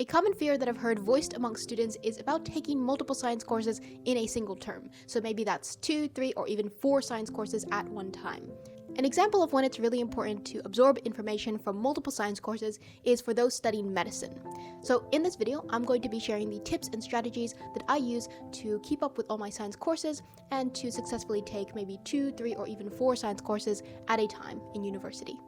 common fear that I've heard voiced amongst students is about taking multiple science courses in a single term. So maybe that's 2, 3, or even 4 science courses at one time. An example of when it's really important to absorb information from multiple science courses is for those studying medicine. So in this video, I'm going to be sharing the tips and strategies that I use to keep up with all my science courses and to successfully take maybe 2, 3, or even 4 science courses at a time in university.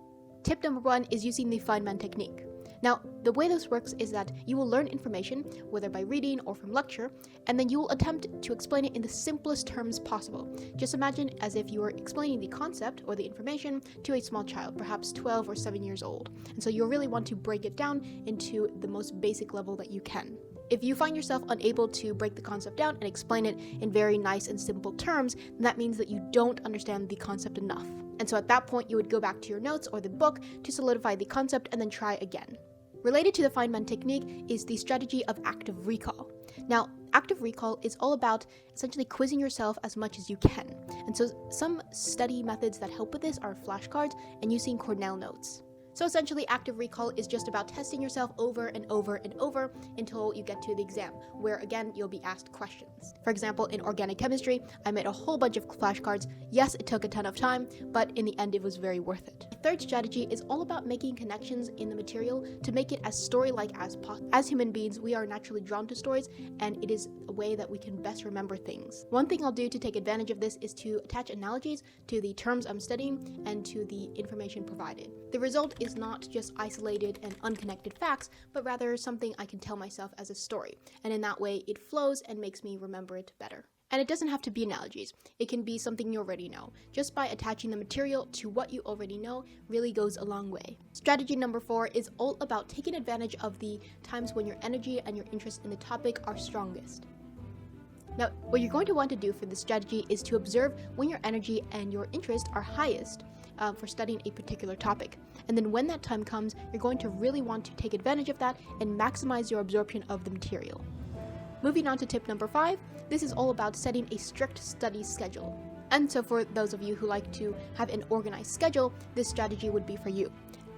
Tip number 1 is using the Feynman technique. Now, the way this works is that you will learn information, whether by reading or from lecture, and then you will attempt to explain it in the simplest terms possible. Just imagine as if you were explaining the concept or the information to a small child, perhaps 12 or 7 years old. And so you'll really want to break it down into the most basic level that you can. If you find yourself unable to break the concept down and explain it in very nice and simple terms, then that means that you don't understand the concept enough. And so at that point, you would go back to your notes or the book to solidify the concept and then try again. Related to the Feynman technique is the strategy of active recall. Now, active recall is all about essentially quizzing yourself as much as you can. And so some study methods that help with this are flashcards and using Cornell notes. So essentially, active recall is just about testing yourself over and over and over until you get to the exam, where again, you'll be asked questions. For example, in organic chemistry, I made a whole bunch of flashcards. Yes, it took a ton of time, but in the end, it was very worth it. The third strategy is all about making connections in the material to make it as story-like as possible. As human beings, we are naturally drawn to stories, and it is a way that we can best remember things. One thing I'll do to take advantage of this is to attach analogies to the terms I'm studying and to the information provided. The result is not just isolated and unconnected facts, but rather something I can tell myself as a story. And in that way, it flows and makes me remember it better. And it doesn't have to be analogies. It can be something you already know. Just by attaching the material to what you already know really goes a long way. Strategy number 4 is all about taking advantage of the times when your energy and your interest in the topic are strongest. Now, what you're going to want to do for this strategy is to observe when your energy and your interest are highest for studying a particular topic. And then when that time comes, you're going to really want to take advantage of that and maximize your absorption of the material. Moving on to tip number 5, this is all about setting a strict study schedule. And so for those of you who like to have an organized schedule, this strategy would be for you.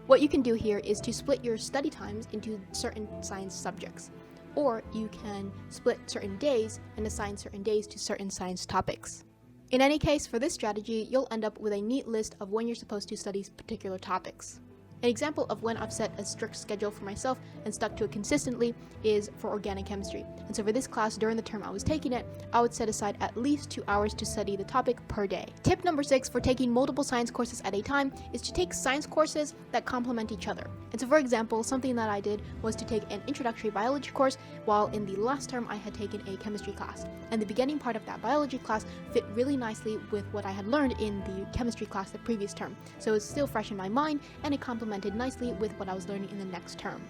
What you can do here is to split your study times into certain science subjects. Or you can split certain days and assign certain days to certain science topics. In any case, for this strategy, you'll end up with a neat list of when you're supposed to study particular topics. An example of when I've set a strict schedule for myself and stuck to it consistently is for organic chemistry. And so for this class, during the term I was taking it, I would set aside at least 2 hours to study the topic per day. Tip number 6 for taking multiple science courses at a time is to take science courses that complement each other. And so for example, something that I did was to take an introductory biology course while in the last term I had taken a chemistry class. And the beginning part of that biology class fit really nicely with what I had learned in the chemistry class the previous term. So it's still fresh in my mind and it complemented nicely with what I was learning in the next term.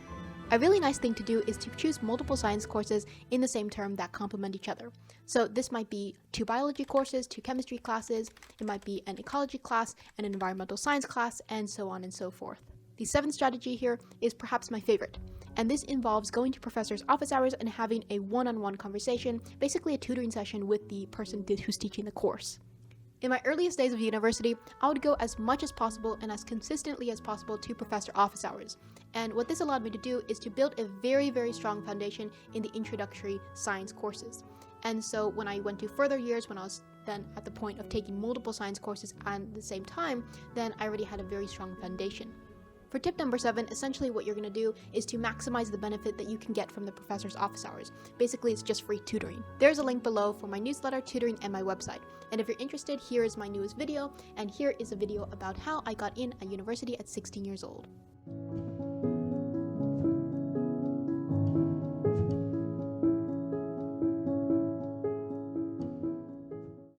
A really nice thing to do is to choose multiple science courses in the same term that complement each other. So this might be 2 biology courses, 2 chemistry classes, it might be an ecology class, an environmental science class, and so on and so forth. The 7th strategy here is perhaps my favorite, and this involves going to professors' office hours and having a one-on-one conversation, basically a tutoring session with the person who's teaching the course. In my earliest days of university, I would go as much as possible and as consistently as possible to professor office hours. And what this allowed me to do is to build a very, very strong foundation in the introductory science courses. And so when I went to further years, when I was then at the point of taking multiple science courses at the same time, then I already had a very strong foundation. For tip number 7, essentially what you're going to do is to maximize the benefit that you can get from the professor's office hours. Basically, it's just free tutoring. There's a link below for my newsletter, tutoring, and my website. And if you're interested, here is my newest video, and here is a video about how I got in at university at 16 years old.